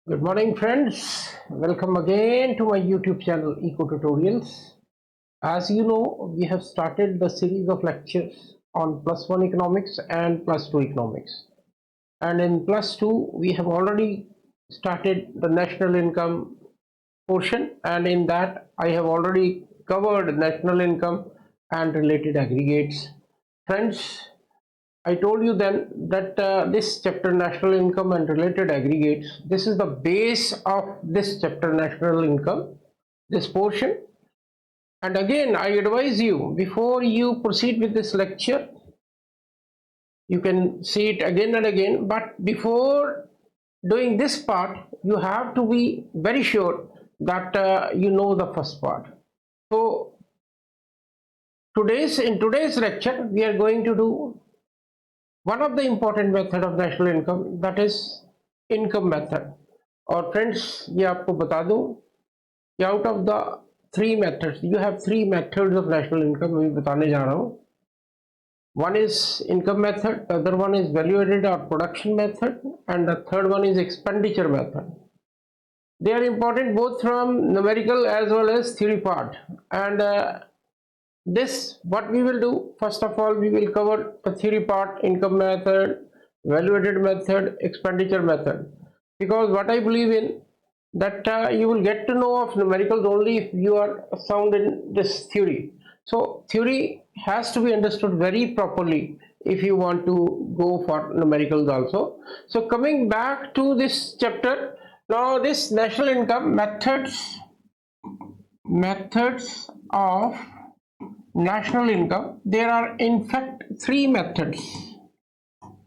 Good morning, friends. Welcome again to my YouTube channel Eco Tutorials. As you know, we have started the series of lectures on plus one economics and plus two economics. And in plus two, we have already started the national income portion, and in that, I have already covered national income and related aggregates. Friends, I told you then that this chapter, national income and related aggregates, this is the base of this chapter, national income, this portion. And again, I advise you, before you proceed with this lecture, you can see it again and again, but before doing this part, you have to be very sure that you know the first part. So in today's lecture, we are going to do one of the important method of national income, that is income method. और friends, ये आपको बता दूं कि out of the three methods, you have three methods of national income. मैं बताने जा रहा हूं. One is income method, the other one is value added or production method, and the third one is expenditure method. They are important both from numerical as well as theory part. And this, what we will do, first of all, we will cover the theory part, income method, value added method, expenditure method, because what I believe in that you will get to know of numericals only if you are sound in this theory. So theory has to be understood very properly if you want to go for numericals also. So coming back to this chapter, now this national income methods of national income, there are in fact three methods: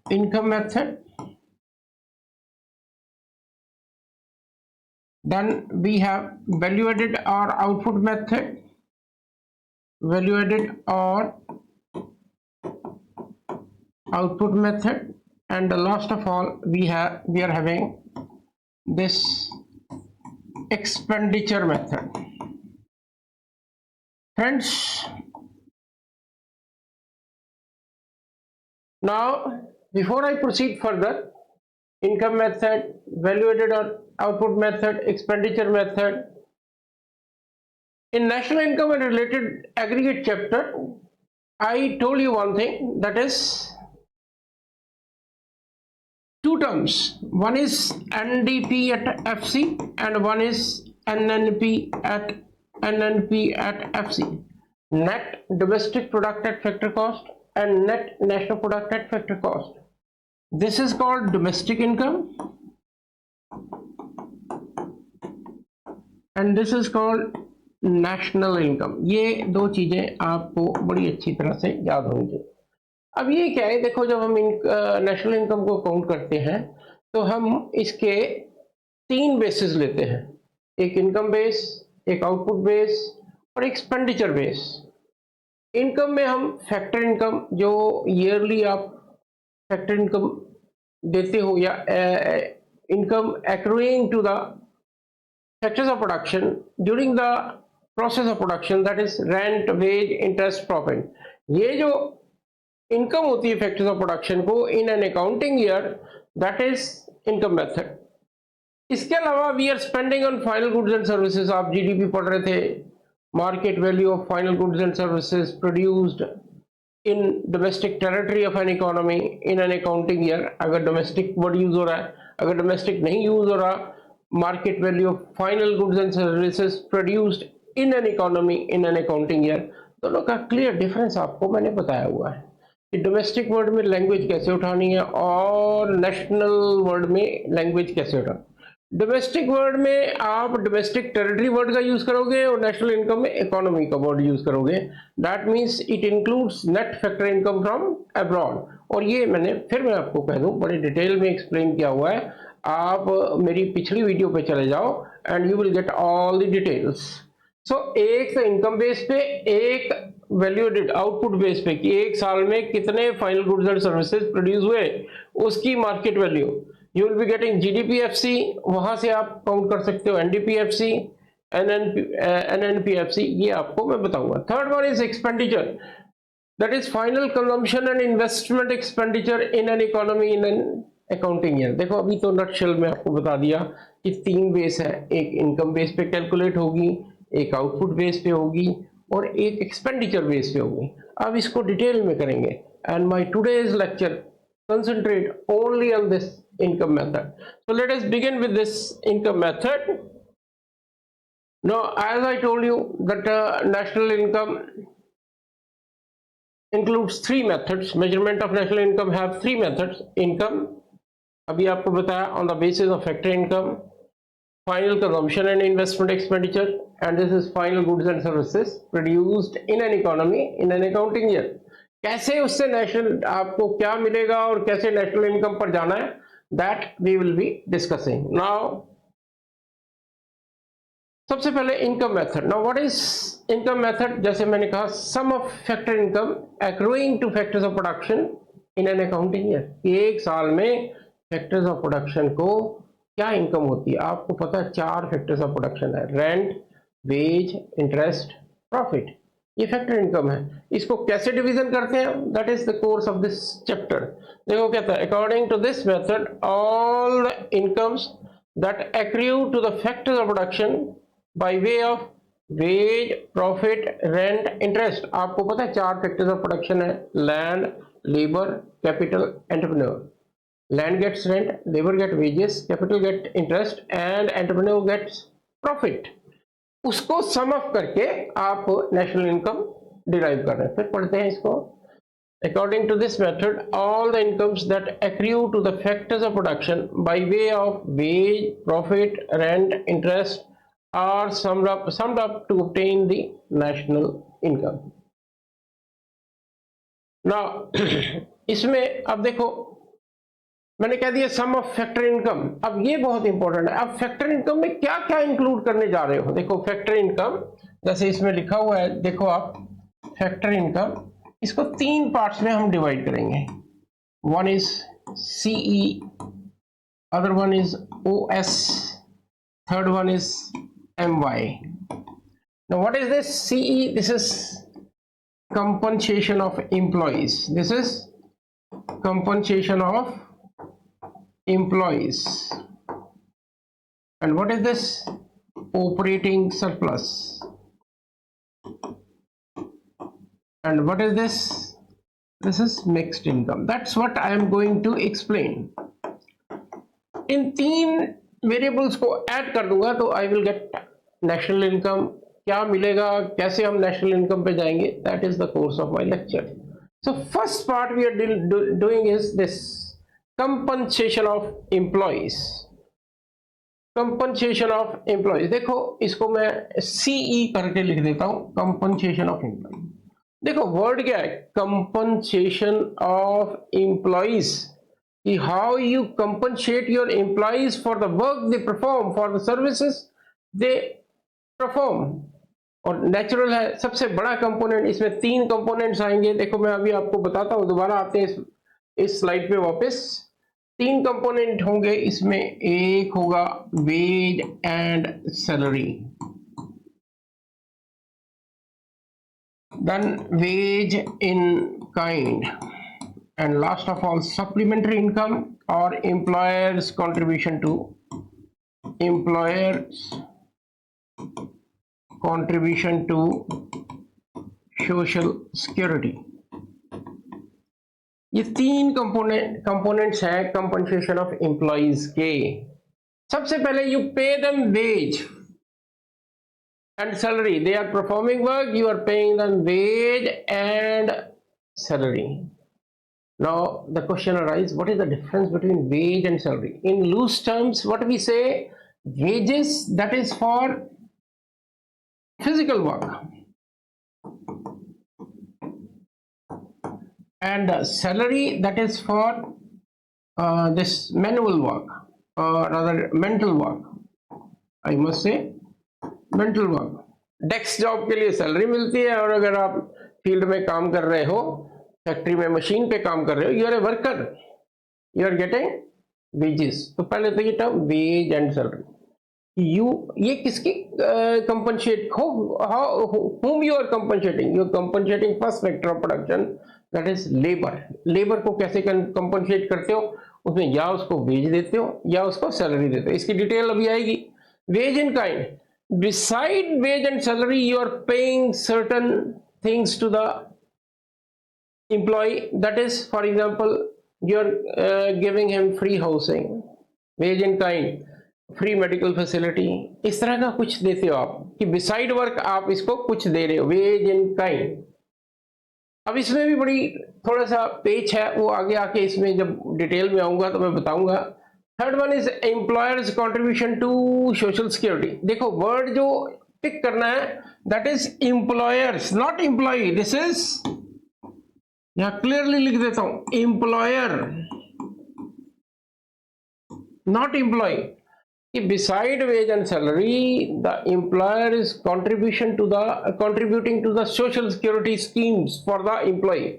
income method, then we have value added or output method, and the last of all we are having this expenditure method. Friends, now before I proceed further, income method, value added or output method, expenditure method, in national income and related aggregate chapter, I told you one thing, that is two terms. One is NDP at FC and one is NNP at FC, net domestic product at factor cost and net national product at factor cost. This is called domestic income and this is called national income. ये दो चीजें आपको बड़ी अच्छी तरह से याद होनी चाहिए. अब ये क्या है, देखो, जब हम नेशनल इनकम को काउंट करते हैं तो हम इसके तीन बेसिस लेते हैं: एक इनकम बेस, एक आउटपुट बेस और एक्सपेंडिचर बेस. इनकम में हम फैक्टर इनकम, जो ईयरली आप फैक्टर इनकम देते हो, या income accruing to the factors of production during the process of production, that is rent, wage, interest, profit. ये जो इनकम होती है फैक्टर्स ऑफ प्रोडक्शन को in an accounting year, that is income method. इसके अलावा we are spending on final goods and services. आप GDP पढ़ रहे थे, market value of final goods and services produced in domestic territory of an economy in an accounting year. अगर domestic word use हो रहा है, अगर डोमेस्टिक नहीं यूज हो रहा, market value of final goods and services produced in an economy in an accounting year. दोनों का क्लियर डिफरेंस आपको मैंने बताया हुआ है कि डोमेस्टिक वर्ड में लैंग्वेज कैसे उठानी है और नेशनल वर्ड में लैंग्वेज कैसे उठानी. डोमेस्टिक वर्ड में आप डोमेस्टिक टेरिटरी वर्ड का यूज करोगे और नेशनल इनकम में इकोनॉमी का वर्ड यूज करोगे. That means it includes net factor income from abroad. और ये मैं आपको कह दूं, बड़े डिटेल में एक्सप्लेन किया हुआ है. आप मेरी पिछली वीडियो पे चले जाओ and you will get all the details. So एक इनकम बेस पे, एक वैल्यू एडेड आउटपुट बेस पे कि एक साल में कितने final goods and services produce हुए, उसकी market value. You will be getting GDPFC, वहां से आप काउंट कर सकते हो एनडीपीएफसी, एनएनपीएफसी, ये आपको मैं बताऊंगा. Third one is expenditure, that is final consumption and investment expenditure in an economy in an accounting year. देखो अभी तो नटशेल में आपको बता दिया कि 3 बेस है, एक इनकम बेस पे कैलकुलेट होगी, एक आउटपुट बेस पे होगी और एक एक्सपेंडिचर बेस पे होगी। अब इसको डिटेल में करेंगे and my today's lecture concentrate only on this income method. So let us begin with this income method. Now as I told you that national income includes 3 methods. Measurement of national income have 3 methods. Income अभी आपको बताया on the basis of factor income, final consumption and investment expenditure, and this is final goods and services produced in an economy in an accounting year. कैसे उससे national आपको क्या मिलेगा और कैसे नेशनल इनकम पर जाना है, that we will be discussing now. सबसे पहले income method. Now what is income method? जैसे मैंने कहा, some of factor income accruing to factors of production in an accounting year. एक साल में फैक्टर्स ऑफ प्रोडक्शन को क्या इनकम होती है? आपको पता है 4 फैक्टर्स ऑफ प्रोडक्शन है, रेंट, वेज, इंटरेस्ट, प्रॉफिट। ये फैक्टर इनकम है। इसको कैसे डिवीजन करते हैं, that is the course of this chapter. देखो कहता है, according to this method all the incomes that accrue to the factors of production by way of wage, profit, rent, interest. आपको पता है 4 फैक्टर्स ऑफ प्रोडक्शन है, land, labour, capital, entrepreneur. Land gets rent, labour get wages, capital get interest and entrepreneur gets profit. उसको sum up करके आप national income derive कर रहे हैं। फिर पढ़ते हैं इसको। According to this method all the incomes that accrue to the factors of production by way of wage, profit, rent, interest are summed up to obtain the national income. Now इसमें अब देखो मैंने कह दिया सम ऑफ फैक्टर इनकम। अब ये बहुत important है। अब फैक्टर इनकम में क्या क्या इंक्लूड करने जा रहे हो? देखो फैक्टर इनकम जैसे इसमें लिखा हुआ है, देखो आप फैक्टर इनकम, इसको 3 पार्ट्स में हम डिवाइड करेंगे। One is CE, other one is OS, third one is MY. Now what is this CE? This is compensation of employees. This is compensation of employees. And what is this? Operating surplus. And what is this? This is mixed income. That's what I am going to explain. In 3 variables को add कर दूंगा तो I will get national income। क्या मिलेगा, कैसे हम national income पे जाएंगे, that is the course of my lecture. So first part we are doing is this compensation of employees. Compensation of employees, देखो इसको मैं सीई करके लिख देता हूं, कंपनसेशन ऑफ एम्प्लॉइज। देखो वर्ड क्या है, compensation of employees. How you compensate your employees for the work they perform, for the services they perform. और नेचुरल है सबसे बड़ा कंपोनेंट। इसमें 3 कंपोनेंट्स आएंगे। देखो मैं अभी आपको बताता हूं, दोबारा आते हैं इस स्लाइड पे वापस। 3 कंपोनेंट होंगे इसमें। एक होगा wage and salary, then wage in kind, and last of all supplementary income और employers contribution to contribution to social security। ये 3 कंपोनेंट्स हैं कंपनसेशन ऑफ एम्प्लॉइज के। सबसे पहले you pay them wage and salary, they are performing work, you are paying them wage and salary. Now the question arise, what is the difference between wage and salary? In loose terms what we say, wages that is for physical work and salary that is for this manual work or rather mental work, I must say mental work। Desk job के लिए salary मिलती है और अगर आप field में काम कर रहे हो, फैक्ट्री में मशीन पे काम कर रहे हो, you are a worker, you are getting wages. तो पहले तो ये टर्म वेज एंड सैलरी। ये किसकी कंपनसेट हो, whom you are compensating? You are compensating first factor of production, that is labor। Labour को कैसे कंपनसेट करते हो? उसमें या उसको वेज देते हो या उसको सैलरी देते हो। इसकी डिटेल अभी आएगी। Wage in kind, beside wage and salary you are paying certain things to the employee, that is for example you are giving him free housing, wage in kind, free medical facility, इस तरह का कुछ देते हो आप कि beside work आप इसको कुछ दे रहे हो, वेज इन काइंड। अब इसमें भी बड़ी थोड़ा सा पेच है, वो आगे आके इसमें जब डिटेल में आऊंगा तो मैं बताऊंगा। Third one is employers contribution to social security. देखो वर्ड जो पिक करना है that is employers, not employee. This is, यहां क्लियरली लिख देता हूं, एम्प्लॉयर नॉट एम्प्लॉय। कि beside wage and salary the employer is contributing to the social security schemes for the employee।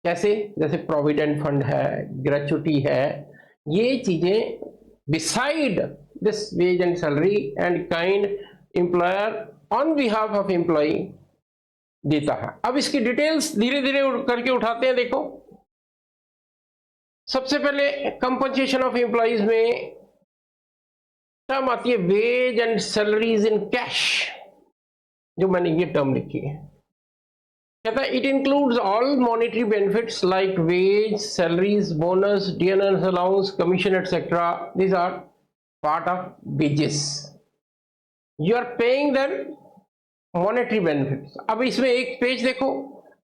कैसे? जैसे प्रोविडेंट फंड है, ग्रेचुटी है, ये चीजें beside this wage and salary and kind employer on behalf of employee देता है। अब इसकी डिटेल्स धीरे धीरे करके उठाते हैं। देखो सबसे पहले कंपनसेशन ऑफ एम्प्लॉइज में टर्म आती है wage and salaries in cash, जो मैंने ये टर्म लिखी है। कहता है it includes all monetary benefits like wage, salaries, bonus, dearness allowance, commission etcetera. These are part of wages, you are paying them monetary benefits. अब इसमें एक पेज देखो,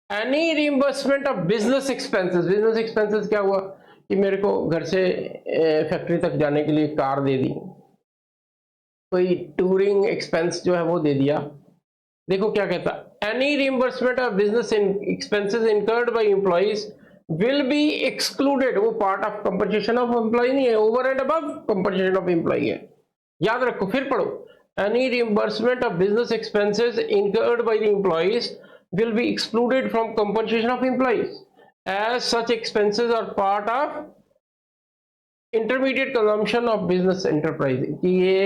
any reimbursement of business expenses. Business expenses क्या हुआ कि मेरे को घर से फैक्ट्री तक जाने के लिए कार दे दी, कोई टूरिंग एक्सपेंस जो है वो दे दिया। देखो क्या कहता, any reimbursement of business expenses incurred by employees will be excluded. वो part of compensation of employee नहीं है, over and above compensation of employee है। याद रखो, फिर पढ़ो, any reimbursement of business expenses incurred by the employees will be excluded from compensation of employees, as such expenses are part of intermediate consumption of business enterprise। कि ये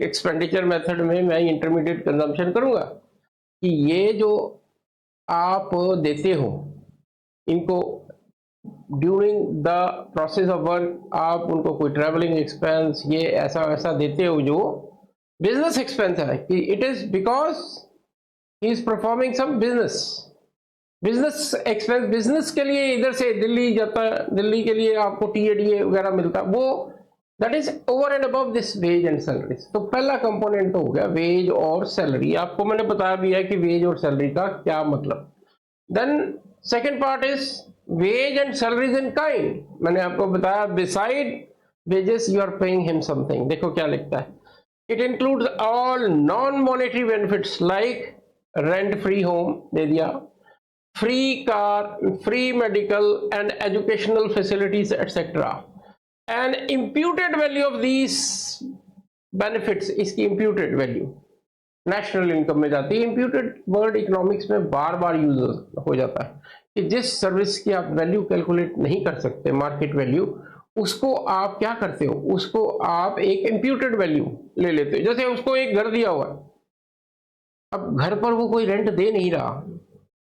expenditure method में मैं intermediate consumption करूंगा कि ये जो आप देते हो इनको during the process of work, आप उनको कोई ट्रेवलिंग एक्सपेंस ये ऐसा वैसा देते हो जो बिजनेस एक्सपेंस है, कि it is because he is performing some business. Business expense, business के लिए इधर से दिल्ली जाता है, दिल्ली के लिए आपको टीएडीए वगैरह मिलता है, वो that is over and above this wage and salary. तो पहला कंपोनेंट तो हो गया वेज और सैलरी। आपको मैंने बताया भी है कि वेज और सैलरी का क्या मतलब। Then second part is wage and salaries in kind. मैंने आपको बताया beside wages you are paying him something. देखो क्या लिखता है, it includes all non-monetary benefits like rent free home दे दिया, free car, free medical and educational facilities etc. and imputed value of these benefits। इसकी imputed value national income में जाती है। imputed word economics में बार बार यूज हो जाता है कि जिस सर्विस की आप वैल्यू कैलकुलेट नहीं कर सकते, मार्केट वैल्यू, उसको आप क्या करते हो, उसको आप एक इंप्यूटेड वैल्यू ले लेते हो। जैसे उसको एक घर दिया हुआ है, अब घर पर वो कोई रेंट दे नहीं रहा,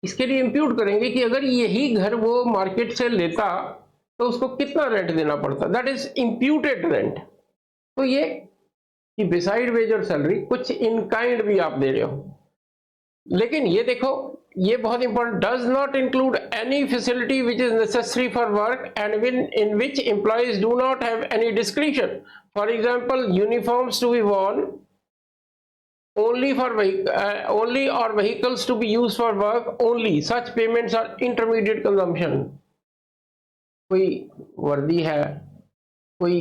इसके लिए इंप्यूट करेंगे कि अगर यही घर वो मार्केट से लेता तो उसको कितना रेंट देना पड़ता, दैट इज इंप्यूटेड रेंट। तो ये कि बिसाइड वेज और सैलरी कुछ इन काइंड भी आप दे रहे हो। लेकिन ये देखो, ये बहुत important, does not include any facility which is necessary for work and in which employees do not have any discretion. For example uniforms to be worn only or vehicles to be used for work only, such payments are intermediate consumption। कोई वर्दी है, कोई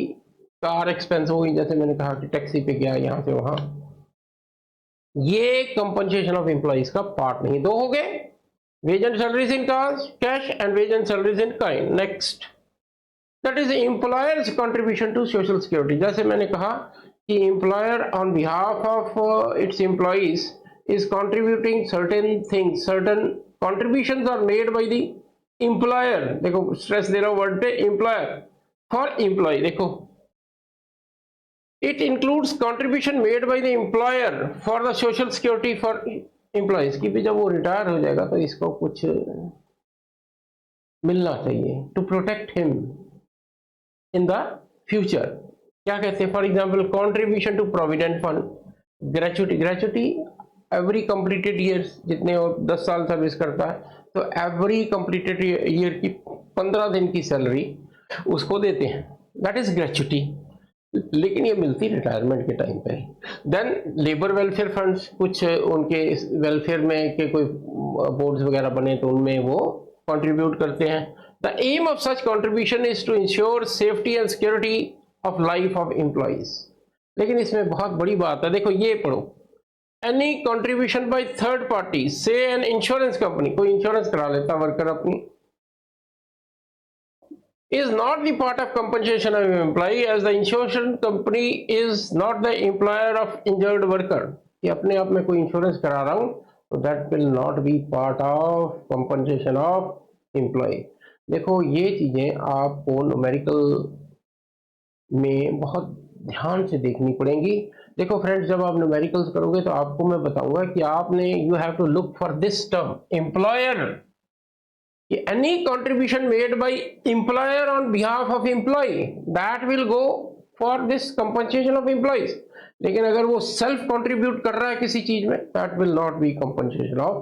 car expense हो, जैसे मैंने कहा कि taxi पे गया यहां से वहां, ये कंपनसेशन ऑफ एम्प्लॉइज का पार्ट नहीं। दो हो गए, wage and salaries in cash and wage and salaries in kind. Next that is employers contribution to social security. जैसे मैंने कहा कि employer on behalf of its employees is contributing certain things, certain contributions are made by the employer. देखो stress दे रहा हूं word पे, employer for employ. देखो it includes contribution made by the employer for the social security for employees। कि भी जब वो रिटायर हो जाएगा तो इसको कुछ मिलना चाहिए, to protect him in the future. क्या कहते हैं? For example contribution to provident fund, gratuity, gratuity every completed years, जितने और 10 साल सर्विस करता है तो एवरी कंप्लीटेड ईयर की 15 दिन की सैलरी उसको देते हैं, दैट इज ग्रेचुटी। लेकिन ये मिलती रिटायरमेंट के टाइम पे। देन लेबर वेलफेयर फंड्स, कुछ उनके वेलफेयर में के कोई बोर्ड्स वगैरह बने तो उनमें वो कंट्रीब्यूट करते हैं। The aim of such contribution is to ensure safety and security of life of employees. लेकिन इसमें बहुत बड़ी बात है, देखो ये पढ़ो, any contribution by third party, say an insurance company, कोई इंश्योरेंस करा लेता वर्कर अपनी, is not the part of compensation of employee as the insurance company is not the employer of injured worker। कि अपने आप में कोई इंश्योरेंस करा रहा हूं तो that will not be part of compensation of employee। देखो ये चीजें आपको न्यूमेरिकल में बहुत ध्यान से देखनी पड़ेंगी। देखो फ्रेंड्स, जब आप न्यूमेरिकल्स करोगे तो आपको मैं बताऊंगा कि आपने you have to look for this term employer, any contribution made by employer on behalf of employee that will go for this compensation of employees। लेकिन अगर वो सेल्फ कंट्रीब्यूट कर रहा है किसी चीज में, that will not be compensation of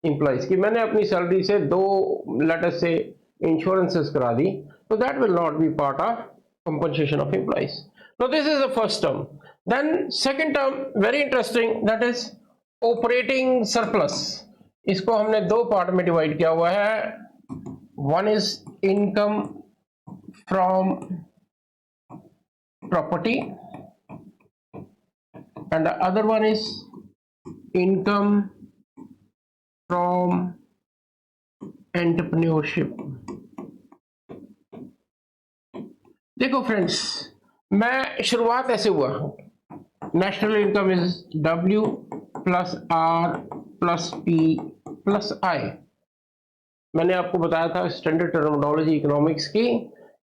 employees। कि मैंने अपनी सैलरी से 2 लेटर से इंश्योरेंसेस करा दी तो that will not be part of compensation of employees। So this is the first term। Then second term very interesting, that is operating surplus। इसको हमने 2 part में डिवाइड किया हुआ है। One is income from property and the other one is income from entrepreneurship. देखो friends, मैं शुरुआत ऐसे हुआ, national income is W plus R plus P plus I। मैंने आपको बताया था स्टैंडर्ड टर्मिनोलॉजी इकोनॉमिक्स की,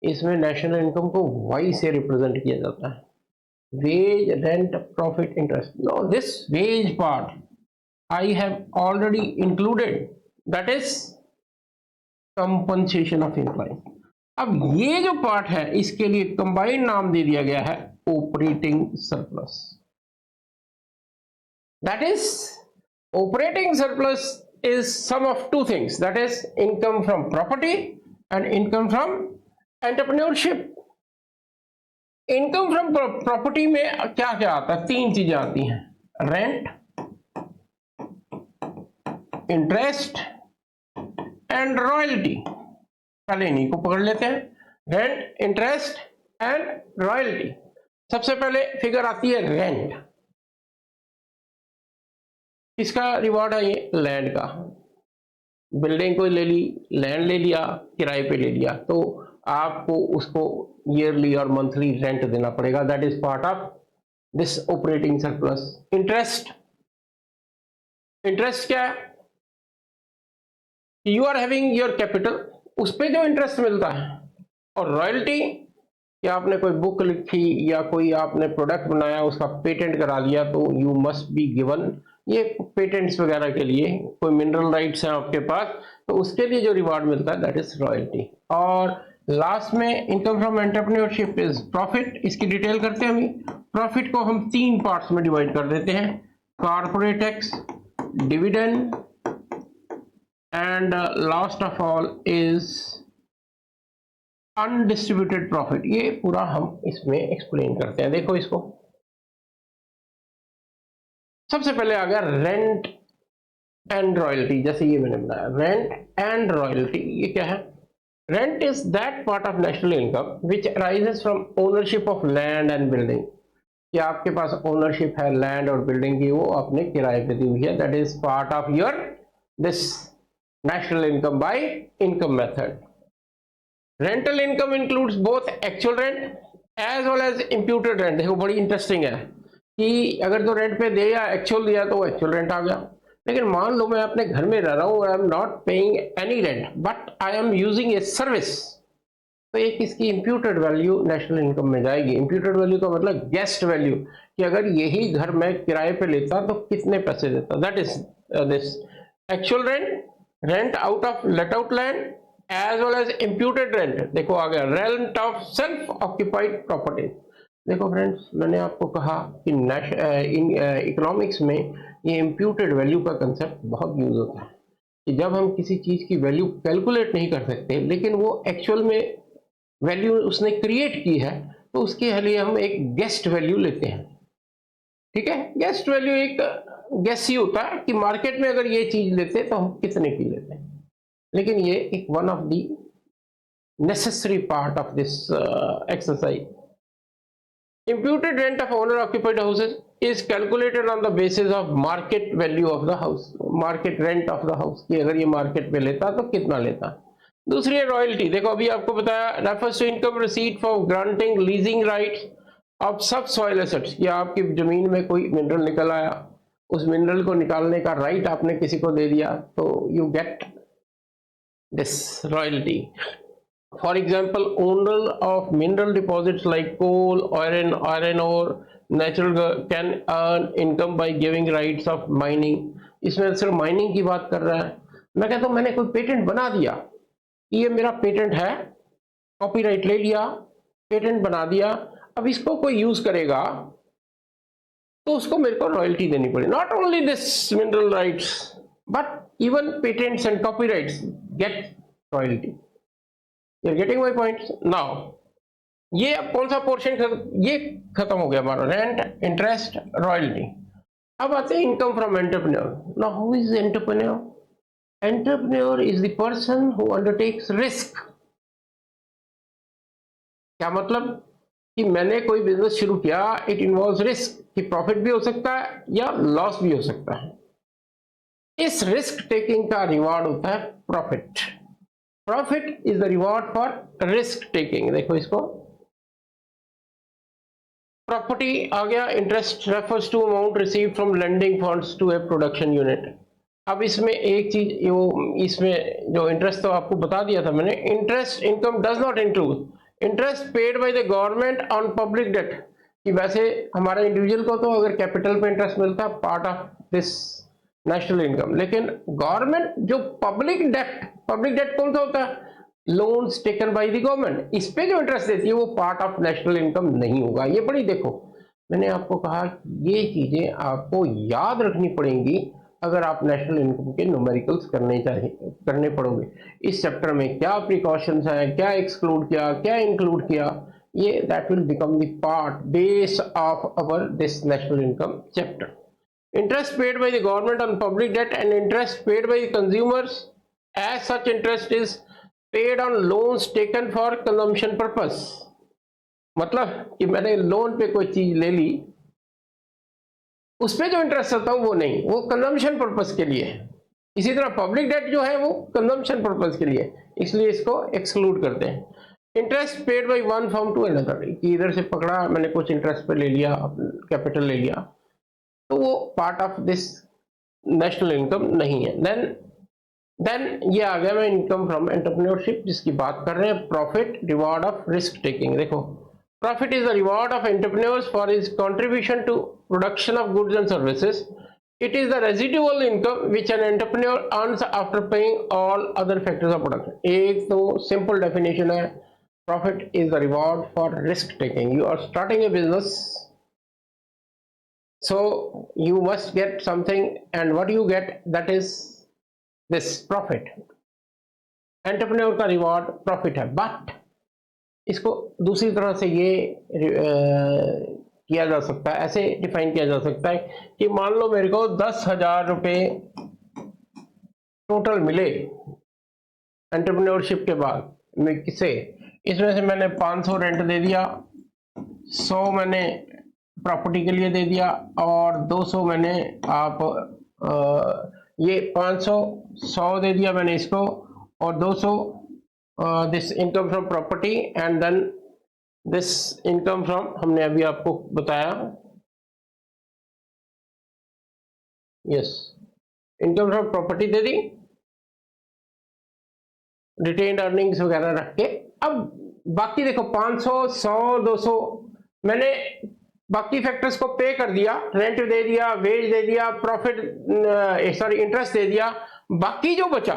इसमें नेशनल इनकम को Y से रिप्रेजेंट किया जाता है, wage, rent, profit, interest. No, this wage part I have already included, that is compensation of employ. अब ये जो पार्ट है इसके लिए कंबाइंड नाम दे दिया गया है operating surplus. That is operating surplus is sum of 2 things, that is income from property and income from entrepreneurship। income from property में क्या क्या आता है? 3 चीजें आती हैं, रेंट, इंटरेस्ट एंड रॉयल्टी। पहले इन्हीं को पकड़ लेते हैं, रेंट, इंटरेस्ट एंड रॉयल्टी। सबसे पहले फिगर आती है रेंट। किसका रिवॉर्ड है? ये लैंड का। बिल्डिंग को ले ली, लैंड ले लिया, किराए पे ले लिया, तो आपको उसको ईयरली और मंथली रेंट देना पड़ेगा, that is part of this operating surplus. Interest, interest क्या है? You are having your capital, उस पे जो इंटरेस्ट मिलता है। और रॉयल्टी, कि आपने कोई बुक लिखी या कोई आपने प्रोडक्ट बनाया, उसका पेटेंट करा लिया तो यू मस्ट बी गिवन, ये पेटेंट्स वगैरह के लिए, कोई मिनरल राइट्स हैं आपके पास तो उसके लिए जो रिवार्ड मिलता है दैट इज रॉयल्टी। और लास्ट में income from entrepreneurship is profit. इसकी डिटेल करते हैं अभी। प्रॉफिट को हम 3 पार्ट्स में डिवाइड कर देते हैं, corporate tax, dividend and last of all is undistributed profit. ये पूरा हम इसमें एक्सप्लेन करते हैं। देखो इसको, सबसे पहले आ गया रेंट एंड रॉयल्टी। जैसे ये मैंने बताया, रेंट एंड रॉयल्टी, ये क्या है? Rent is that part of national income which arises from ownership of land and building. कि आपके पास ओनरशिप है लैंड और बिल्डिंग की, वो आपने किराए पे दी हुई है, that is part of your this national income by income method. Rental income includes both actual rent as well as imputed rent. देखो बड़ी इंटरेस्टिंग है कि अगर तो रेंट पे दे या एक्चुअल दिया तो एक्चुअल रेंट आ गया। लेकिन मान लो मैं अपने घर में रह रहा हूँ, I am not paying any rent but I am using a service, तो एक इसकी इम्प्यूटेड वैल्यू नेशनल इनकम में जाएगी। इम्प्यूटेड वैल्यू का मतलब गेस्ट वैल्यू, कि अगर यही घर मैं किराए पे लेता तो कितने पैसे देता, that is this actual rent, rent out of let out land as well as imputed rent. देखो आ गया rent of self occupied property. देखो फ्रेंड्स, मैंने आपको कहा कि इकोनॉमिक्स में ये इम्प्यूटेड वैल्यू का कंसेप्ट बहुत यूज होता है कि जब हम किसी चीज की वैल्यू कैलकुलेट नहीं कर सकते लेकिन वो एक्चुअल में वैल्यू उसने क्रिएट की है, तो उसके लिए हम एक गेस्ट वैल्यू लेते हैं। ठीक है, गेस्ट वैल्यू एक गेस ही होता है कि मार्केट में अगर ये चीज लेते तो हम कितने की लेते हैं, लेकिन ये एक one of the necessary part of this exercise. Imputed rent of owner occupied houses is calculated on the basis of market value of the house, market rent of the house, कि अगर ये मार्केट पे लेता तो कितना लेता। दूसरी है रॉयल्टी। देखो अभी आपको बताया refers to income receipt for granting leasing rights of subsoil assets, कि आपकी जमीन में कोई मिनरल निकल आया, उस मिनरल को निकालने का राइट आपने किसी को दे दिया, तो you get this royalty. For example, owner of mineral deposits like coal, iron ore, natural gas can earn income by giving rights of mining। इसमें सिर्फ माइनिंग की बात कर रहा है। मैं कहता हूं मैंने कोई पेटेंट बना दिया, ये मेरा पेटेंट है, कॉपीराइट ले लिया, पेटेंट बना दिया, अब इसको कोई यूज करेगा तो उसको मेरे को रॉयल्टी देनी पड़ेगी। Not only this mineral rights but even patents and copyrights get royalty. You're getting my point? Now, ये अब कौन सा पोर्शन ये खत्म हो गया हमारा, रेंट, इंटरेस्ट, रॉयल्टी। अब आते हैं income from entrepreneur. Now who is entrepreneur? Entrepreneur is the person who undertakes risk. क्या मतलब? कि मैंने कोई बिजनेस शुरू किया, इट इन्वॉल्व्स रिस्क, कि प्रॉफिट भी हो सकता है या लॉस भी हो सकता है। इस रिस्क टेकिंग का रिवार्ड होता है profit. Profit is the reward for risk taking. देखो इसको, प्रॉपर्टी आ गया, interest refers to amount receive from lending funds to a production unit. अब इसमें एक चीज, इसमें जो इंटरेस्ट तो आपको बता दिया था मैंने, interest income does not include interest paid by the government on public debt. कि वैसे हमारे इंडिविजुअल को तो अगर कैपिटल पे इंटरेस्ट मिलता है part of this national income, लेकिन गवर्नमेंट जो पब्लिक डेट कौन सा होता है? Loans taken by the government, इस पे जो इंटरेस्ट देती है वो पार्ट ऑफ नेशनल इनकम नहीं होगा। ये बड़ी, देखो मैंने आपको कहा ये चीजें आपको याद रखनी पड़ेंगी अगर आप नेशनल इनकम के न्यूमेरिकल्स करने पड़ोगे। इस चैप्टर में क्या प्रिकॉशंस हैं, क्या एक्सक्लूड किया, क्या इंक्लूड किया, ये that will become the part base of our this national income chapter. Interest paid by the government on public debt and interest paid by the consumers, as such interest is paid on loans taken for consumption purpose। मतलब कि मैंने loan पे कोई चीज ले ली, उस पे जो इंटरेस्ट होता है वो नहीं, वो कंजम्पशन पर्पस के लिए है। इसी तरह पब्लिक डेट जो है वो कंजम्पशन पर्पस के लिए, इसलिए इसको एक्सक्लूड करते हैं। Interest paid by one firm to another, कि इधर से पकड़ा मैंने कुछ इंटरेस्ट पे ले लिया, कैपिटल ले लिया, तो वो part of this national income नहीं है। देन ये आ गया मैं इनकम फ्रॉम एंटरप्रेन्योरशिप, जिसकी बात कर रहे हैं, profit reward of risk taking. देखो, profit is the reward of entrepreneurs for his contribution to production of goods and services. It is the residual income which an entrepreneur earns after paying all other factors of production. एक तो simple definition है, profit is the reward for risk taking. You are starting a business, so you must get something, and what you get, that is this profit। Entrepreneur का reward profit है, but इसको दूसरी तरह से ये किया जा सकता है, ऐसे डिफाइन किया जा सकता है कि मान लो मेरे को 10,000 रुपए टोटल मिले एंटरप्रेन्योरशिप के बाद में, किसे, इसमें से मैंने 500 रेंट दे दिया, 100 मैंने प्रॉपर्टी के लिए दे दिया, और 200 मैंने ये 500 100 दे दिया मैंने इसको, और 200 this income from property, and then this income from, हमने अभी आपको बताया, यस, इनकम फ्रॉम प्रॉपर्टी दे दी, रिटेन्ड अर्निंग्स वगैरह रख के। अब बाकी देखो 500 100 200 मैंने बाकी फैक्टर्स को पे कर दिया, रेंट दे दिया, वेज दे दिया, प्रॉफिट इंटरेस्ट दे दिया, बाकी जो बचा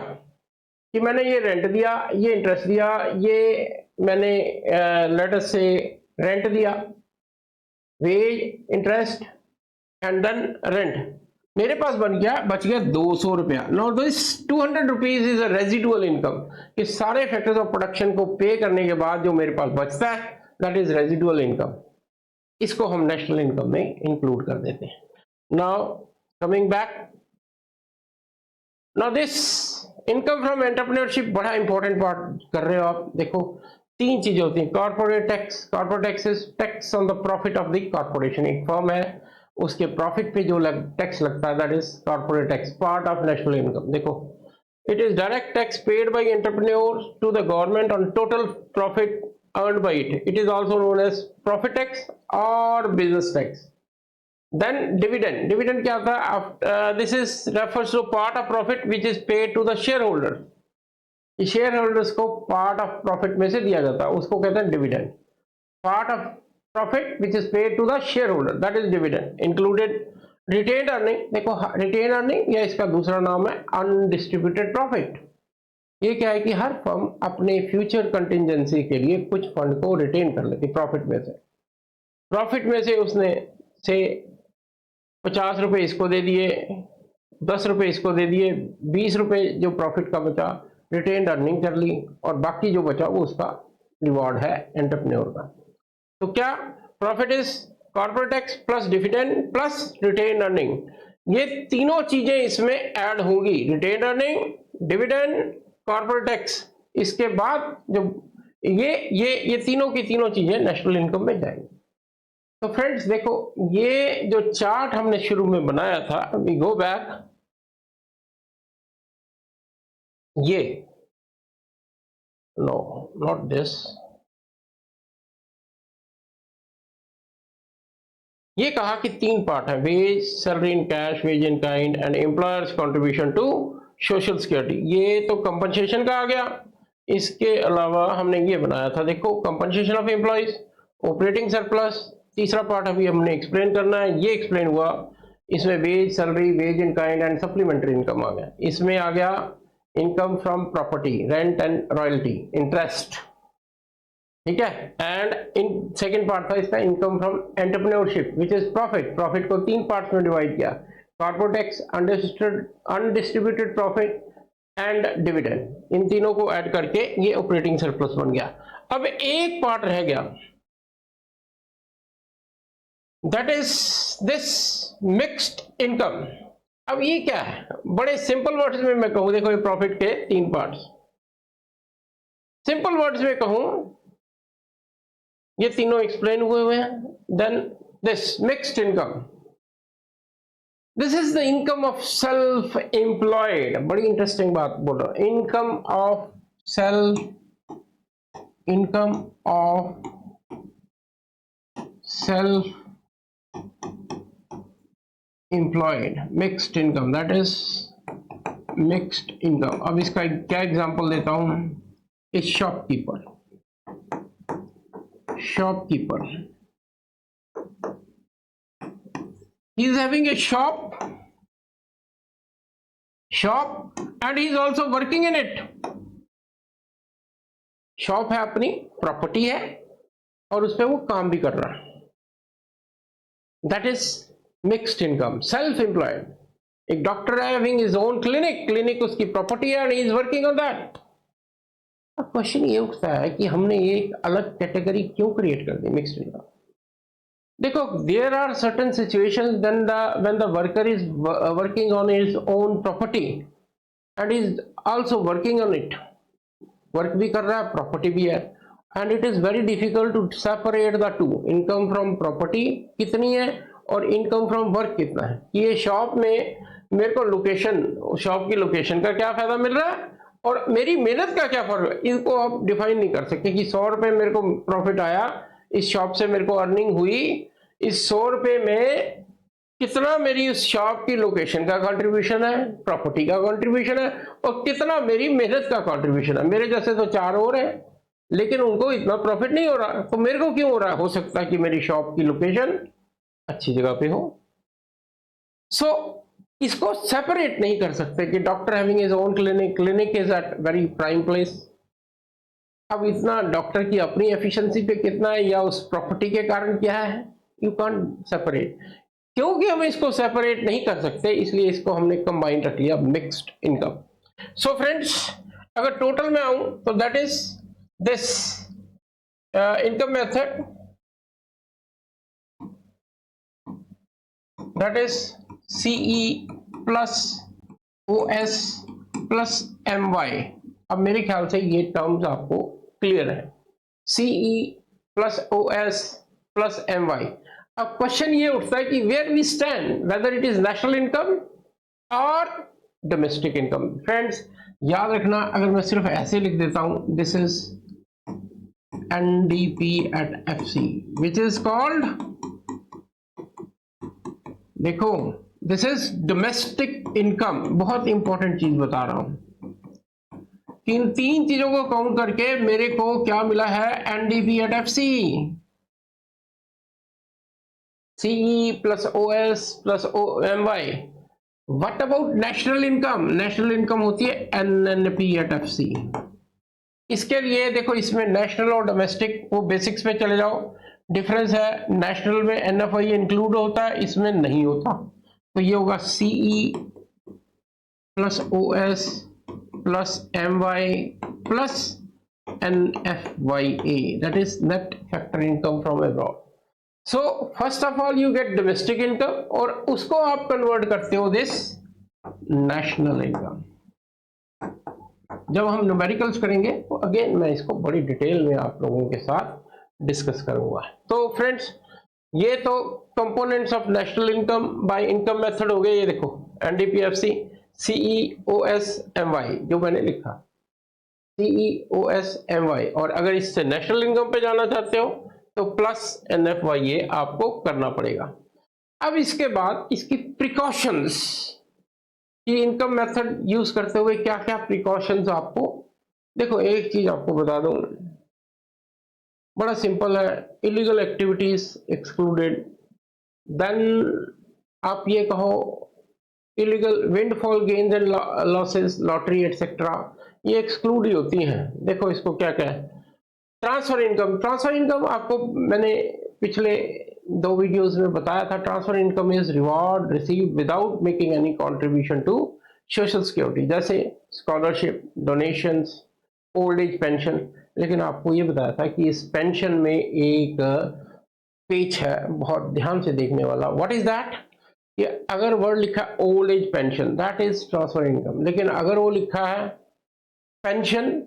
कि मैंने ये रेंट दिया, ये इंटरेस्ट दिया, ये मैंने लेट अस से रेंट दिया, wage, interest and then rent, मेरे पास बच गया 200 रुपया। Now this 200 rupees is a residual income, कि सारे फैक्टर्स ऑफ प्रोडक्शन को पे करने के बाद जो मेरे पास बचता है दैट इज रेजिडुअल इनकम। इसको हम नेशनल इनकम में इंक्लूड कर देते हैं। Now coming back, now this income from entrepreneurship बड़ा इंपॉर्टेंट पार्ट कर रहे हो आप। देखो तीन चीजें होती हैं, corporate tax, corporate tax is tax on the profit of the corporation. एक फर्म है उसके प्रॉफिट पे जो टैक्स लगता है that is corporate tax, part of national income. देखो it is direct tax paid by entrepreneur to the government on total profit earned by it. It is also known as profit tax or business tax. Then dividend. Dividend क्या होता है? This is refers to part of profit which is paid to the shareholder. Shareholders को part of profit में से दिया जाता है, उसको कहते हैं dividend. Part of profit which is paid to the shareholder that is dividend. Included retain earning. देखो रिटेन अर्निंग या इसका दूसरा नाम है अनडिस्ट्रीब्यूटेड प्रॉफिट। ये क्या है कि हर फर्म अपने फ्यूचर कंटिजेंसी के लिए कुछ फंड को रिटेन कर लेती प्रॉफिट में से। प्रॉफिट में से उसने से 50 रुपए इसको दे दिए, 10 रुपए इसको दे दिए, 20 रुपए जो प्रॉफिट का बचा रिटेन अर्निंग कर ली, और बाकी जो बचा वो उसका रिवॉर्ड है एंटरप्रेन्योर का। तो क्या profit is corporate tax plus dividend plus retain earning, ये तीनों चीजें इसमें ऐड होंगी, retain earning, dividend, corporate tax. इसके बाद जो ये तीनों की तीनों चीजें नेशनल इनकम में जाएंगी। तो फ्रेंड्स देखो ये जो चार्ट हमने शुरू में बनाया था, वी गो बैक, ये नो नॉट दिस, ये कहा कि तीन पार्ट है, wage, salary in cash, wage in kind and employers contribution to social security. ये तो कंपनसेशन का आ गया। इसके अलावा हमने ये बनाया था, देखो compensation of employees, operating surplus, तीसरा पार्ट अभी हमने एक्सप्लेन करना है, ये एक्सप्लेन हुआ। इसमें wage, salary, wage in kind and supplementary income आ गया। इसमें आ गया income from property, rent and royalty, interest, ठीक है। एंड इन सेकंड पार्ट था इसका income from entrepreneurship which is profit. Profit को तीन पार्ट्स में डिवाइड किया, corporate tax, undistributed profit and dividend. इन तीनों को ऐड करके ये ऑपरेटिंग सरप्लस बन गया। अब एक पार्ट रह गया, that is this mixed income. अब ये क्या है? बड़े सिंपल वर्ड्स में मैं कहूं, देखो ये प्रॉफिट के तीन पार्ट्स, सिंपल वर्ड्स में कहूं ये तीनों एक्सप्लेन हुए हैं। Then this mixed income, this is the income of self employed. बड़ी इंटरेस्टिंग बात बोल रहा हूं, income of self employed, mixed income, that is mixed income। अब इसका क्या एग्जांपल देता हूं, ए shopkeeper he is having a shop and he is also working in it। Shop है, अपनी प्रॉपर्टी है, और उस पर वो काम भी कर रहा है, that is mixed income. Self employed, एक डॉक्टर है हैविंग हिज ओन क्लिनिक उसकी प्रॉपर्टी है and he is working on that. अब क्वेश्चन ये उठता है कि हमने ये एक अलग कैटेगरी क्यों क्रिएट कर दी मिक्स्ड इनकम। देखो there are certain situations when the worker is working on his own property and is also working on it, work भी कर रहा है, प्रॉपर्टी भी है, and it is very difficult to separate the two. Income from property कितनी है और income from work कितना है। ये शॉप में मेरे को लोकेशन, शॉप की लोकेशन का क्या फायदा मिल रहा है और मेरी मेहनत का क्या फर्क है, इनको आप डिफाइन नहीं कर सकते कि 100 रुपए मेरे को प्रॉफिट आया, इस शॉप से मेरे को अर्निंग हुई, इस 100 रुपए में कितना मेरी उस शॉप की लोकेशन का कंट्रीब्यूशन है, प्रॉपर्टी का कंट्रीब्यूशन है, और कितना मेरी मेहनत का कंट्रीब्यूशन है। मेरे जैसे तो 4 और है लेकिन उनको इतना प्रॉफिट नहीं हो रहा, तो मेरे को क्यों हो रहा है? हो सकता है कि मेरी शॉप की लोकेशन अच्छी जगह पे हो। सो इसको सेपरेट नहीं कर सकते कि doctor having his own clinic is at very prime place. अब इतना डॉक्टर की अपनी एफिशिएंसी पे कितना है या उस प्रॉपर्टी के कारण क्या है, यू कांट सेपरेट। क्योंकि हम इसको सेपरेट नहीं कर सकते इसलिए इसको हमने कंबाइन रख लिया, मिक्स्ड इनकम। सो फ्रेंड्स, अगर टोटल में आऊं तो that is this income method, that is CE plus OS plus MY. अब मेरे ख्याल से ये टर्म्स आपको क्लियर है, CE plus OS plus MY. अब क्वेश्चन ये उठता है कि where we stand, whether it is national income और डोमेस्टिक इनकम। फ्रेंड्स याद रखना, अगर मैं सिर्फ ऐसे लिख देता हूं, this is NDP at FC which is called, देखो दिस इज डोमेस्टिक इनकम। बहुत इंपॉर्टेंट चीज बता रहा हूं, इन तीन चीजों को काउंट करके मेरे को क्या मिला है, NDP at FC, CE plus OS plus MY. What about national income, national income होती है एनएनपी एट एफसी। इसके लिए देखो, इसमें नेशनल और डोमेस्टिक, वो बेसिक्स पे चले जाओ, डिफरेंस है। नेशनल में एनएफआई इंक्लूड होता है, इसमें नहीं होता, तो ये होगा CE plus OS plus MY plus NFYA, that is net factor income from abroad. So first of all you get domestic income और उसको आप कन्वर्ट करते हो दिस नेशनल इनकम। जब हम न्यूमेरिकल्स करेंगे तो अगेन मैं इसको बड़ी डिटेल में आप लोगों के साथ डिस्कस करूंगा। तो फ्रेंड्स, ये तो components of national income by income method हो गए। ये देखो एनडीपीएफसी, CEOSMY जो मैंने लिखा, CEOSMY। और अगर इससे नेशनल इनकम पे जाना चाहते हो तो प्लस NFYA आपको करना पड़ेगा। अब इसके बाद इसकी प्रिकॉशंस, ये इनकम मेथड यूज करते हुए क्या क्या प्रिकॉशंस आपको, देखो एक चीज आपको बता दूं, बड़ा सिंपल है, इलीगल एक्टिविटीज एक्सक्लूडेड। देन आप ये कहो illegal windfall gains and losses, lottery etcetera, ये एक्सक्लूड ही होती हैं। देखो इसको क्या क्या है, ट्रांसफर इनकम। ट्रांसफर इनकम आपको मैंने पिछले 2 वीडियोस में बताया था, transfer income is reward receive without making any contribution to social security, जैसे scholarship, donations, old age pension. लेकिन आपको ये बताया था कि इस पेंशन में एक पेच है बहुत ध्यान से देखने वाला। व्हाट इज दैट, कि अगर वर्ड लिखा old age pension, that is transfer income. लेकिन अगर वो लिखा है पेंशन,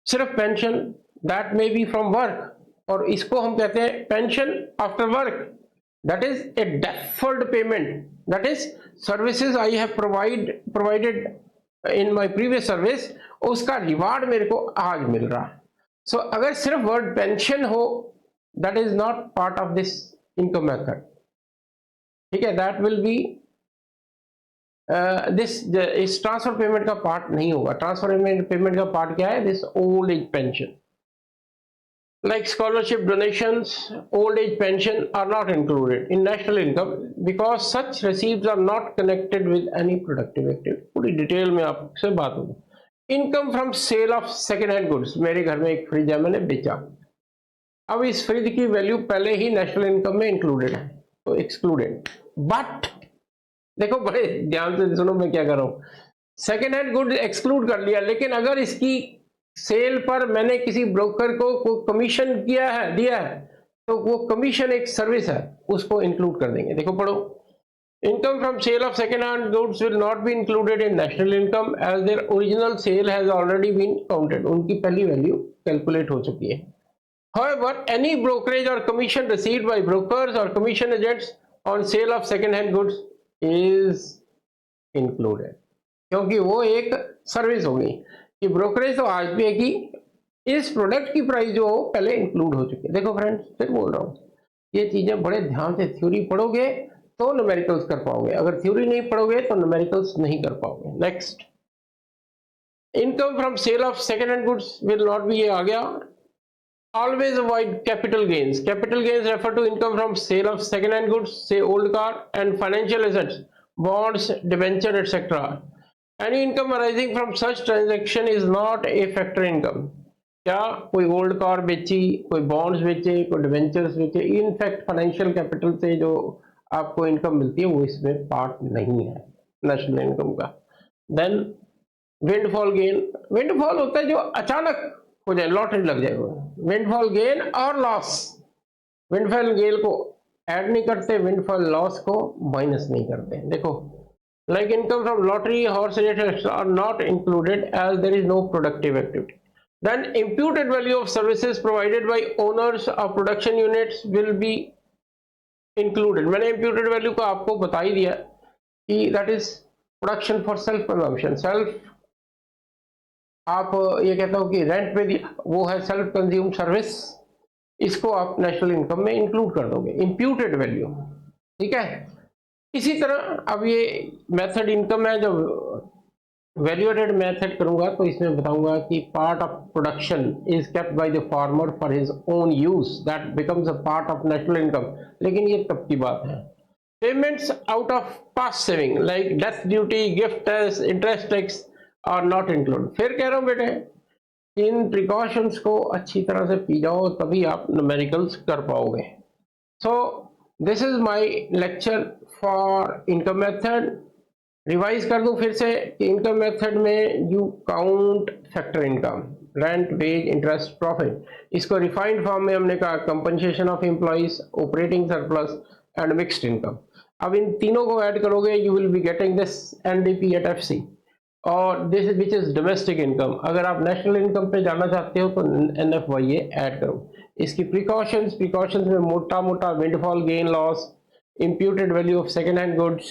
सिर्फ pension, that may be from work, और इसको हम कहते हैं pension after work, that is a deferred payment, that is services I have provided in my previous service, उसका रिवार्ड मेरे को आज मिल रहा है। सो अगर सिर्फ वर्ड पेंशन हो, that is not part of this income method, ठीक है, दैट विल बी दिस, इस ट्रांसफर पेमेंट का पार्ट नहीं होगा। ट्रांसफर पेमेंट का पार्ट क्या है, this old age pension, like scholarship, donations, old age pension are not included in national income because such receipts are not connected with any productive activity। पूरी detail में आपसे बात होगी। Income from sale of second hand goods, मेरे घर में एक fridge है, मैंने बेचा, अब इस फ्रिज की वैल्यू पहले ही नेशनल इनकम में इंक्लूडेड है, तो एक्सक्लूडेड। बट देखो बड़े ध्यान से सुनो मैं क्या कर रहा हूं, सेकेंड हैंड गुड्स एक्सक्लूड कर लिया, लेकिन अगर इसकी सेल पर मैंने किसी ब्रोकर को कमीशन दिया है, तो वो कमीशन एक सर्विस है, उसको इंक्लूड कर देंगे। देखो पढ़ो, income from sale of second hand goods will not be included in national income as their original sale has already been counted, उनकी पहली वैल्यू कैलकुलेट हो चुकी है। However, any brokerage or commission received by brokers or commission agents on sale of second hand goods is included, क्योंकि वो एक service होगी कि ब्रोकरेज तो आज भी है कि इस प्रोडक्ट की प्राइस जो हो पहले इंक्लूड हो चुकी है। देखो फ्रेंड्स, फिर बोल रहा हूँ, ये चीजें बड़े ध्यान से थ्योरी पढ़ोगे तो न्यूमेरिकल्स कर पाओगे, अगर थ्योरी नहीं पढ़ोगे तो न्यूमेरिकल्स नहीं कर पाओगे। Next, income from sale of second hand goods will not be, ये आ गया। Always avoid capital gains. Capital gains refer to income from sale of second-hand goods, say old car, and financial assets bonds, debenture, etc. Any income arising from such transaction is not a factor income. क्या कोई gold car बेची, कोई bonds बेचे, कोई debentures बेचे, in fact financial capital से जो आपको इनकम मिलती है वो इसमें पार्ट नहीं है नेशनल इनकम का। देन विंडफॉल गेन, विंडफॉल होता है जो अचानक हो जाए, लॉटरी लग जाए। विंडफॉल गेन और लॉस, विंडफॉल गेन को ऐड नहीं करते, विंडफॉल लॉस को माइनस नहीं करते। देखो, like income from lottery, horse race are not included as there is no productive activity. Then imputed value of services provided by owners of production units will be included. मैंने imputed value को आपको बता ही दिया कि that is production for self consumption. self, आप ये कहता हो कि रेंट पे दिया, वो है सेल्फ कंज्यूम सर्विस, इसको आप नेशनल इनकम में इंक्लूड कर दोगे, imputed value। ठीक है। इसी तरह अब ये मेथड इनकम है, जो वैल्यूएटेड मेथड करूंगा तो इसमें बताऊंगा कि part of production is kept by the farmer for his own use, that becomes a part of national income. लेकिन ये तब की बात है। Payments out of past saving like death duty, gift tax, interest tax are not include. फिर कह रहा हूं बेटे, इन प्रिकॉशंस को अच्छी तरह से पी जाओ, तभी आप न्यूमेरिकल्स कर पाओगे। So this is my lecture for income method. Revise कर दूं फिर से कि इनकम मेथड में you count factor income, rent, wage, interest, profit. इसको रिफाइंड फॉर्म में हमने कहा compensation of employees, operating surplus and mixed income. अब इन तीनों को ऐड करोगे, you will be getting this NDP at FC, और this which is domestic income. अगर आप नेशनल इनकम पे जाना चाहते हो तो एनएफवाईए ऐड करो। इसकी प्रिकॉशंस में मोटा मोटा windfall gain loss, imputed value of second hand goods,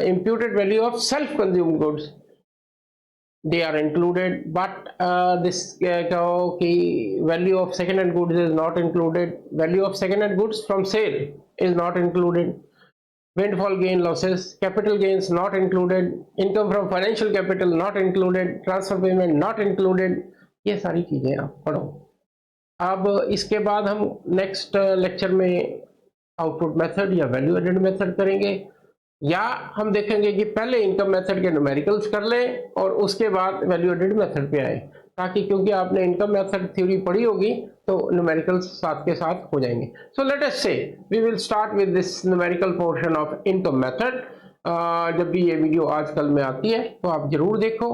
imputed value of self consumed goods, they are included, but this value of second hand goods is not included, value of second hand goods from sale is not included, windfall gain losses, capital gains not included, income from financial capital not included, transfer payment not included। ये सारी चीजें आप पढ़ो। अब इसके बाद हम next lecture में आउटपुट मेथड या वैल्यू एडेड मेथड करेंगे, या हम देखेंगे कि पहले इनकम मेथड के न्यूमेरिकल्स कर लें और उसके बाद वैल्यू एडेड मेथड पे आए, ताकि क्योंकि आपने इनकम मेथड थ्योरी पढ़ी होगी तो न्यूमेरिकल्स साथ के साथ हो जाएंगे। सो let us say we will start with this numerical portion of income method. जब भी ये वीडियो आजकल में आती है तो आप जरूर देखो,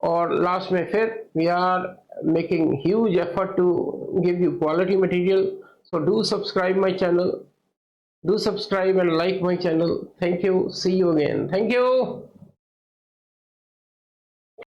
और लास्ट में फिर we are making huge effort to give you quality material. So do subscribe my channel, do subscribe and like my channel. Thank you. See you again. Thank you.